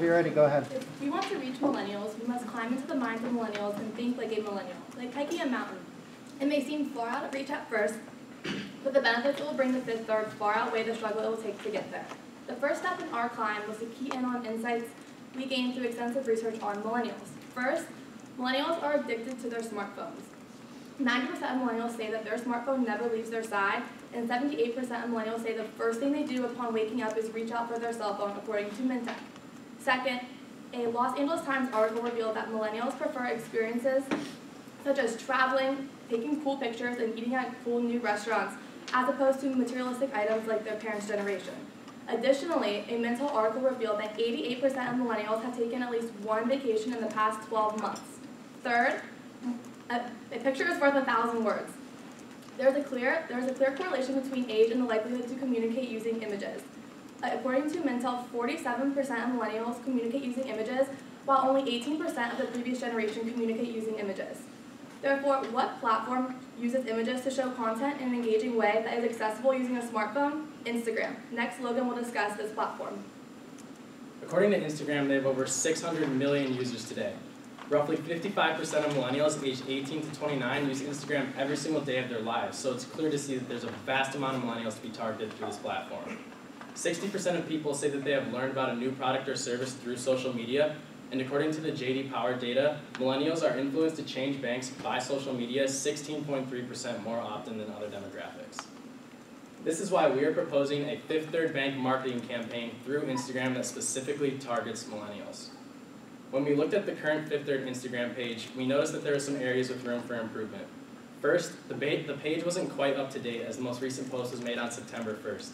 you're ready, go ahead. If we want to reach millennials, we must climb into the minds of millennials and think like a millennial, like hiking a mountain. It may seem far out of reach at first, but the benefits it will bring to Fifth Third far outweigh the struggle it will take to get there. The first step in our climb was to key in on insights we gained through extensive research on millennials. First, millennials are addicted to their smartphones. 90% of millennials say that their smartphone never leaves their side, and 78% of millennials say the first thing they do upon waking up is reach out for their cell phone, according to Mintel. Second, a Los Angeles Times article revealed that millennials prefer experiences such as traveling, taking cool pictures, and eating at cool new restaurants, as opposed to materialistic items like their parents' generation. Additionally, a Mintel article revealed that 88% of millennials have taken at least one vacation in the past 12 months. Third, a picture is worth 1,000 words. There is a clear correlation between age and the likelihood to communicate using images. According to Mintel, 47% of millennials communicate using images, while only 18% of the previous generation communicate using images. Therefore, what platform uses images to show content in an engaging way that is accessible using a smartphone? Instagram. Next, Logan will discuss this platform. According to Instagram, they have over 600 million users today. Roughly 55% of millennials aged 18 to 29 use Instagram every single day of their lives, so it's clear to see that there's a vast amount of millennials to be targeted through this platform. 60% of people say that they have learned about a new product or service through social media, and according to the J.D. Power data, millennials are influenced to change banks by social media 16.3% more often than other demographics. This is why we are proposing a Fifth Third Bank marketing campaign through Instagram that specifically targets millennials. When we looked at the current Fifth Third Instagram page, we noticed that there were some areas with room for improvement. First, the page wasn't quite up to date as the most recent post was made on September 1st.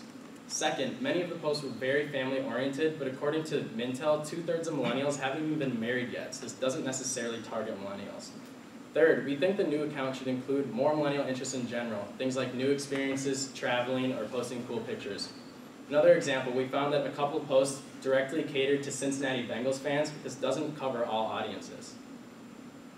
Second, many of the posts were very family-oriented, but according to Mintel, 2/3 of millennials haven't even been married yet, so this doesn't necessarily target millennials. Third, we think the new account should include more millennial interests in general, things like new experiences, traveling, or posting cool pictures. Another example, we found that a couple posts directly catered to Cincinnati Bengals fans, but this doesn't cover all audiences.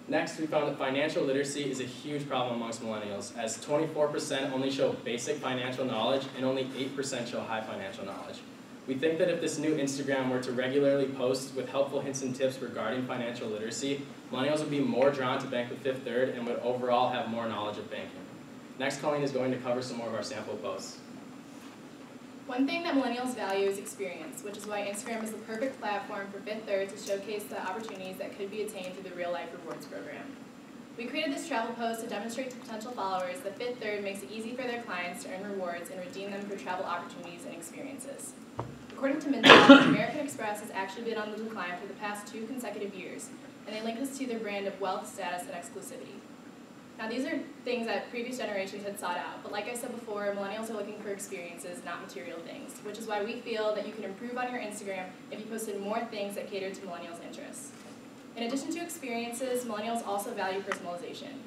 Next, we found that financial literacy is a huge problem amongst millennials, as 24% only show basic financial knowledge and only 8% show high financial knowledge. We think that if this new Instagram were to regularly post with helpful hints and tips regarding financial literacy, millennials would be more drawn to bank with Fifth Third and would overall have more knowledge of banking. Next, Colleen is going to cover some more of our sample posts. One thing that millennials value is experience, which is why Instagram is the perfect platform for Fifth Third to showcase the opportunities that could be attained through the Real Life Rewards program. We created this travel post to demonstrate to potential followers that Fifth Third makes it easy for their clients to earn rewards and redeem them for travel opportunities and experiences. According to Mintel, American Express has actually been on the decline for the past 2 consecutive years, and they link this to their brand of wealth, status, and exclusivity. Now, these are things that previous generations had sought out, but like I said before, millennials are looking for experiences, not material things, which is why we feel that you can improve on your Instagram if you posted more things that cater to millennials' interests. In addition to experiences, millennials also value personalization.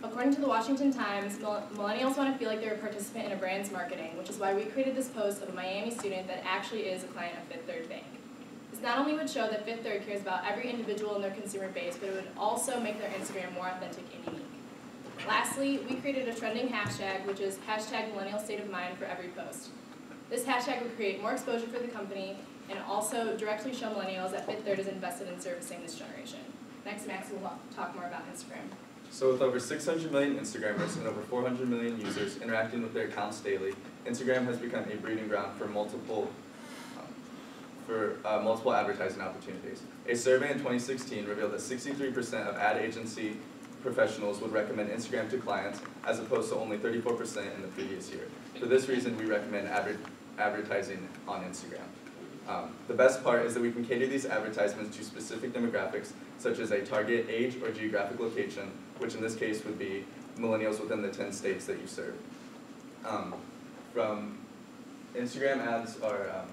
According to the Washington Times, millennials want to feel like they're a participant in a brand's marketing, which is why we created this post of a Miami student that actually is a client of Fifth Third Bank. This not only would show that Fifth Third cares about every individual in their consumer base, but it would also make their Instagram more authentic and unique. Lastly, we created a trending hashtag, which is #MillennialStateOfMind for every post. This hashtag would create more exposure for the company and also directly show millennials that Fifth Third is invested in servicing this generation. Next, Max will talk more about Instagram. So with over 600 million Instagrammers and over 400 million users interacting with their accounts daily, Instagram has become a breeding ground for multiple advertising opportunities. A survey in 2016 revealed that 63% of ad agency professionals would recommend Instagram to clients, as opposed to only 34% in the previous year. For this reason, we recommend advertising on Instagram. The best part is that we can cater these advertisements to specific demographics, such as a target age or geographic location, which in this case would be millennials within the 10 states that you serve. From Instagram ads are,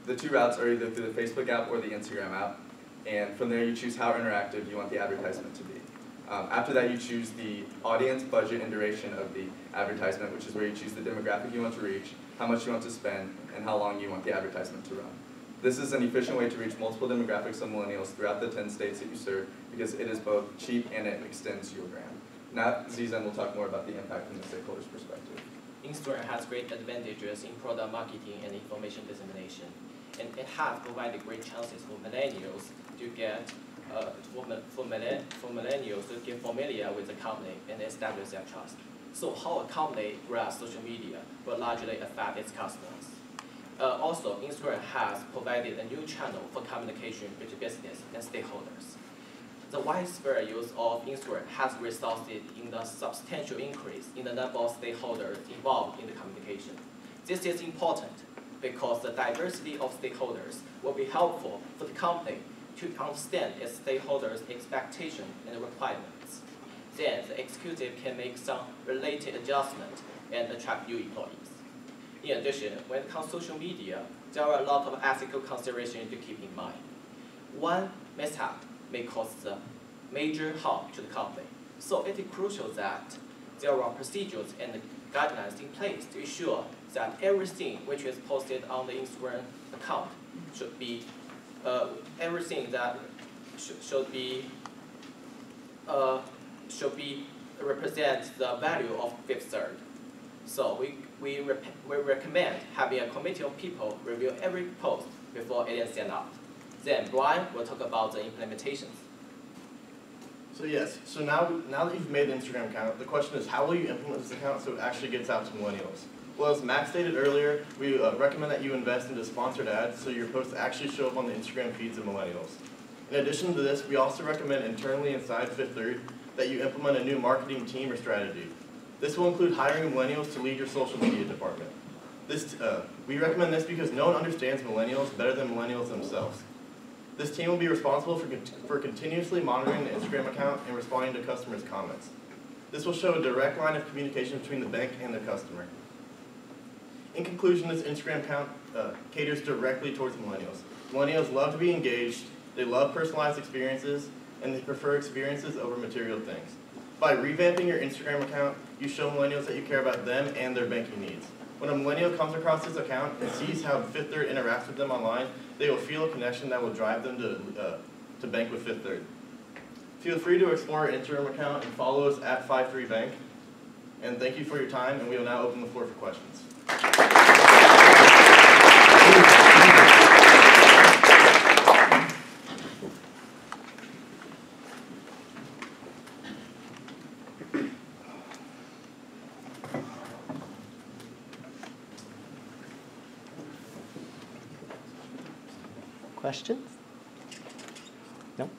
the 2 routes are either through the Facebook app or the Instagram app, and from there you choose how interactive you want the advertisement to be. After that, you choose the audience, budget, and duration of the advertisement, which is where you choose the demographic you want to reach, how much you want to spend, and how long you want the advertisement to run. This is an efficient way to reach multiple demographics of millennials throughout the 10 states that you serve, because it is both cheap and it extends your brand. Now, Zizan will talk more about the impact from the stakeholders' perspective. Instagram has great advantages in product marketing and information dissemination. and it has provided great chances for millennials to get for millennials to get familiar with the company and establish their trust. So how a company grasps social media will largely affect its customers. Also, Instagram has provided a new channel for communication between business and stakeholders. The widespread use of Instagram has resulted in a substantial increase in the number of stakeholders involved in the communication. This is important because the diversity of stakeholders will be helpful for the company to understand its stakeholders' expectations and requirements. Then the executive can make some related adjustments and attract new employees. In addition, when it comes to social media, there are a lot of ethical considerations to keep in mind. One mishap may cause a major harm to the company. So it is crucial that there are procedures and guidelines in place to ensure that everything which is posted on the Instagram account should be everything that should be represent the value of Fifth Third. So we recommend having a committee of people review every post before it is sent out. Then Brian will talk about the implementations. So yes, so now that you've made the Instagram account, the question is how will you implement this account so it actually gets out to millennials? Well, as Matt stated earlier, we recommend that you invest into sponsored ads so your posts actually show up on the Instagram feeds of millennials. In addition to this, we also recommend internally inside Fifth Third that you implement a new marketing team or strategy. This will include hiring millennials to lead your social media department. We recommend this because no one understands millennials better than millennials themselves. This team will be responsible for continuously monitoring the Instagram account and responding to customers' comments. This will show a direct line of communication between the bank and the customer. In conclusion, this Instagram account caters directly towards millennials. Millennials love to be engaged, they love personalized experiences, and they prefer experiences over material things. By revamping your Instagram account, you show millennials that you care about them and their banking needs. When a millennial comes across this account and sees how Fifth Third interacts with them online, they will feel a connection that will drive them to bank with Fifth Third. Feel free to explore our Instagram account and follow us at 53bank. And thank you for your time, and we will now open the floor for questions. Questions? No?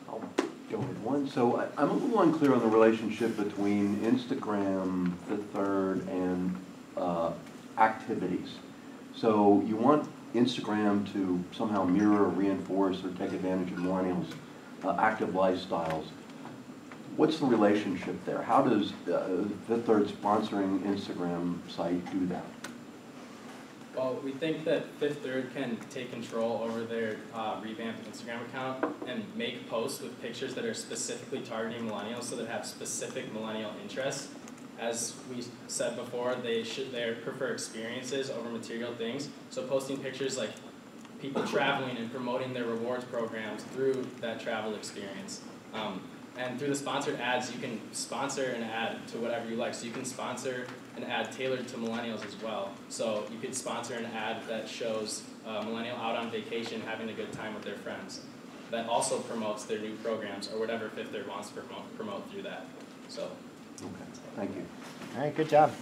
I'll go with one. So I'm a little unclear on the relationship between Instagram, Fifth Third, and activities. So you want Instagram to somehow mirror, reinforce, or take advantage of millennials' active lifestyles. What's the relationship there? How does Fifth Third sponsoring Instagram site do that? Well, we think that Fifth Third can take control over their revamped Instagram account and make posts with pictures that are specifically targeting millennials, so that have specific millennial interests. As we said before, they prefer experiences over material things. So posting pictures like people traveling and promoting their rewards programs through that travel experience. And through the sponsored ads, you can sponsor an ad to whatever you like. So you can sponsor an ad tailored to millennials as well. So you could sponsor an ad that shows a millennial out on vacation having a good time with their friends. That also promotes their new programs or whatever Fifth Third wants to promote through that. So. Okay, thank you. All right, good job.